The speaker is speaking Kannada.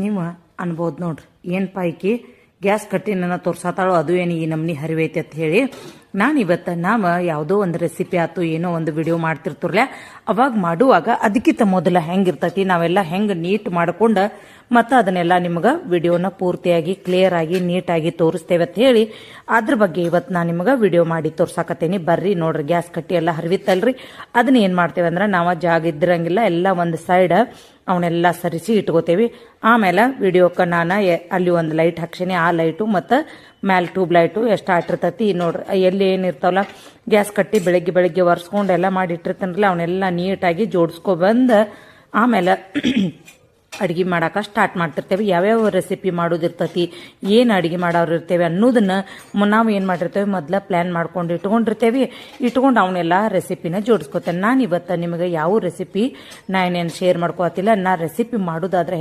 ನೀವು ಅನ್ಬೋದು ನೋಡ್ರಿ ಏನಪ್ಪ ಈಕಿ ಗ್ಯಾಸ್ ಕಟ್ಟಿ ನನ್ನ ತೋರ್ಸಾತಾಳೋ ಅದು ಏನು ಈ ನಮ್ನಿ ಹರಿವೈತೆ ಅಂತ ಹೇಳಿ ನಾನು ಇವತ್ತು ಯಾವುದೋ ಒಂದು ರೆಸಿಪಿ ಆಯ್ತು ಏನೋ ಒಂದು ವಿಡಿಯೋ ಮಾಡ್ತಿರ್ತಿರ್ಲ ಅವಾಗ ಮಾಡುವಾಗ ಅದಕ್ಕಿಂತ ಮೊದಲ ಹೆಂಗಿರ್ತೈತಿ ನಾವೆಲ್ಲ ಹೆಂಗೆ ನೀಟ್ ಮಾಡ್ಕೊಂಡು ಮತ್ತು ಅದನ್ನೆಲ್ಲ ನಿಮ್ಗೆ ವಿಡಿಯೋನ ಪೂರ್ತಿಯಾಗಿ ಕ್ಲಿಯರ್ ಆಗಿ ನೀಟಾಗಿ ತೋರಿಸ್ತೇವೆ ಅಂತ ಹೇಳಿ ಅದ್ರ ಬಗ್ಗೆ ಇವತ್ತು ನಾನು ನಿಮ್ಗೆ ವಿಡಿಯೋ ಮಾಡಿ ತೋರ್ಸಾಕತ್ತೇನಿ. ಬರ್ರಿ ನೋಡ್ರಿ, ಗ್ಯಾಸ್ ಕಟ್ಟಿ ಎಲ್ಲ ಹರಿವಿತ್ತಲ್ರಿ, ಅದನ್ನ ಏನು ಮಾಡ್ತೇವೆ ಅಂದ್ರೆ ನಾವು ಜಾಗ ಇದ್ರಂಗಿಲ್ಲ ಎಲ್ಲ ಒಂದು ಸೈಡ್ ಅವನ್ನೆಲ್ಲ ಸರಿಸಿ ಇಟ್ಕೋತೇವಿ. ಆಮೇಲೆ ವಿಡಿಯೋಕ್ಕೆ ನಾನು ಅಲ್ಲಿ ಒಂದು ಲೈಟ್ ಹಾಕ್ಸೀನಿ, ಆ ಲೈಟು ಮತ್ತು ಮ್ಯಾಲೆ ಟ್ಯೂಬ್ ಲೈಟು ಎಷ್ಟು ಆಟಿರ್ತೈತಿ ನೋಡ್ರಿ. ಎಲ್ಲಿ ಏನಿರ್ತಾವಲ್ಲ ಗ್ಯಾಸ್ ಕಟ್ಟಿ ಬೆಳಗ್ಗೆ ಒರೆಸ್ಕೊಂಡು ಎಲ್ಲ ಮಾಡಿ ಇಟ್ಟಿರ್ತಾನಲ್ಲ ಅವನ್ನೆಲ್ಲ ನೀಟಾಗಿ ಜೋಡಿಸ್ಕೊಬಂದು ಆಮೇಲೆ ಅಡುಗೆ ಮಾಡಾಕ ಸ್ಟಾರ್ಟ್ ಮಾಡ್ತಿರ್ತೇವೆ. ಯಾವ್ಯಾವ ರೆಸಿಪಿ ಮಾಡೋದಿರ್ತೈತಿ, ಏನು ಅಡುಗೆ ಮಾಡೋರು ಇರ್ತೇವೆ ಅನ್ನೋದನ್ನ ನಾವು ಏನು ಮಾಡಿರ್ತೇವೆ ಮೊದಲ ಪ್ಲ್ಯಾನ್ ಮಾಡ್ಕೊಂಡು ಇಟ್ಕೊಂಡು ಅವನ್ನೆಲ್ಲ ರೆಸಿಪಿನ ಜೋಡಿಸ್ಕೊತೇನೆ. ನಾನು ಇವತ್ತು ನಿಮಗೆ ಯಾವ ರೆಸಿಪಿ ನಾನೇನು ಶೇರ್ ಮಾಡ್ಕೋತಿಲ್ಲ. ನಾ ರೆಸಿಪಿ ಮಾಡೋದಾದ್ರೆ